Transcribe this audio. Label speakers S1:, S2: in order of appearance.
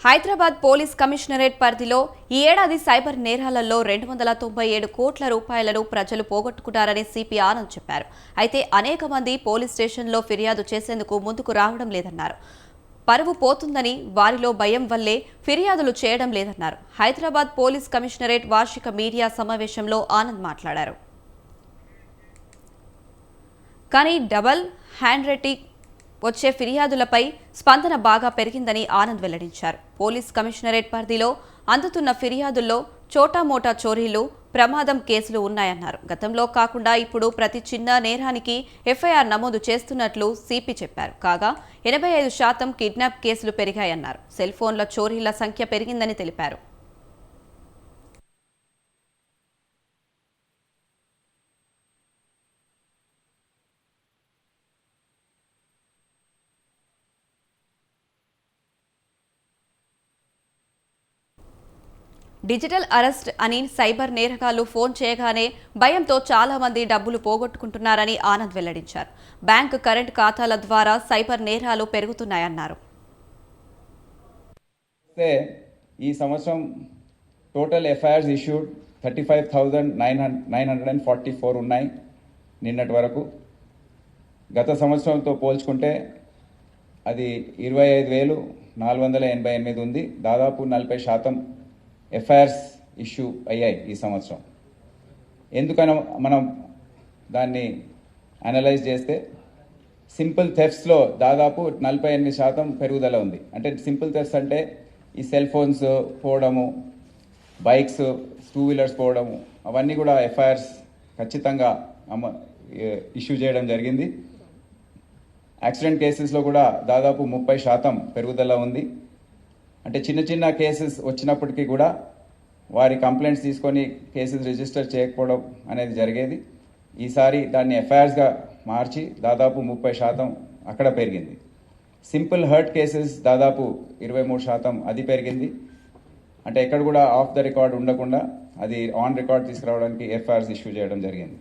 S1: Hyderabad police commissionerate పరిధిలో ఈ ఏడాది సైబర్ నేరాలలో 297 కోట్ల రూపాయలను ప్రజలు పోగొట్టుకున్నారని సిపి ఆనంద్ చెప్పారు. అయితే అనేక మంది పోలీస్ స్టేషన్లో ఫిర్యాదు చేసేందుకు ముందుకు రావడం లేదన్నారు. పరువు పోతుందని వారిలో భయం వల్లే ఫిర్యాదులు చేయడం లేదన్నారు. హైదరాబాద్ పోలీస్ కమిషనరేట్ వార్షిక మీడియా సమావేశంలో ఆనంద్ మాట్లాడారు. కానీ డబల్ హ్యాండ్ రైటింగ్ వచ్చే ఫిర్యాదులపై స్పందన బాగా పెరిగిందని ఆనంద్ వెల్లడించారు. పోలీస్ కమిషనరేట్ పరిధిలో అందుతున్న ఫిర్యాదుల్లో చోటామోటా చోరీలు, ప్రమాదం కేసులు ఉన్నాయన్నారు. గతంలో కాకుండా ఇప్పుడు ప్రతి చిన్న నేరానికి ఎఫ్ఐఆర్ నమోదు చేస్తున్నట్లు సిపి చెప్పారు. కాగా 85% కిడ్నాప్ కేసులు పెరిగాయన్నారు. సెల్ ఫోన్ల చోరీల సంఖ్య పెరిగిందని తెలిపారు. డిజిటల్ అరెస్ట్ అని సైబర్ నేరగాళ్లు ఫోన్ చేయగానే భయంతో చాలా మంది డబ్బులు పోగొట్టుకుంటున్నారని ఆనంద్ వెల్లడించారు. బ్యాంకు కరెంట్ ఖాతాల ద్వారా సైబర్ నేరాలు పెరుగుతున్నాయన్నారు.
S2: ఈ సంవత్సరం టోటల్ ఎఫ్ఐఆర్స్ ఇష్యూడ్ 35,944 ఉన్నాయి నిన్నటి వరకు. గత సంవత్సరంతో పోల్చుకుంటే అది 25,488 ఉంది. దాదాపు 40% ఎఫ్ఐఆర్స్ ఇష్యూ అయ్యాయి ఈ సంవత్సరం. ఎందుకని మనం దాన్ని అనలైజ్ చేస్తే సింపుల్ థెఫ్ట్స్లో దాదాపు 48% పెరుగుదల ఉంది. అంటే సింపుల్ థెఫ్ట్స్ అంటే ఈ సెల్ ఫోన్స్ పోవడము, బైక్స్, 2 వీలర్స్ పోవడము, అవన్నీ కూడా ఎఫ్ఐఆర్స్ ఖచ్చితంగా ఇష్యూ చేయడం జరిగింది. యాక్సిడెంట్ కేసెస్లో కూడా దాదాపు 30% పెరుగుదల ఉంది. అంటే చిన్న చిన్న కేసెస్ వచ్చినప్పటికీ కూడా వారి కంప్లైంట్స్ తీసుకొని కేసెస్ రిజిస్టర్ చేయకపోవడం అనేది జరిగేది. ఈసారి దాన్ని ఎఫ్ఐఆర్స్గా మార్చి దాదాపు 30% అక్కడ పెరిగింది. సింపుల్ హర్ట్ కేసెస్ దాదాపు 23% అది పెరిగింది. అంటే ఎక్కడ కూడా ఆఫ్ ద రికార్డ్ ఉండకుండా అది ఆన్ రికార్డ్ తీసుకురావడానికి ఎఫ్ఐఆర్స్ ఇష్యూ చేయడం జరిగింది.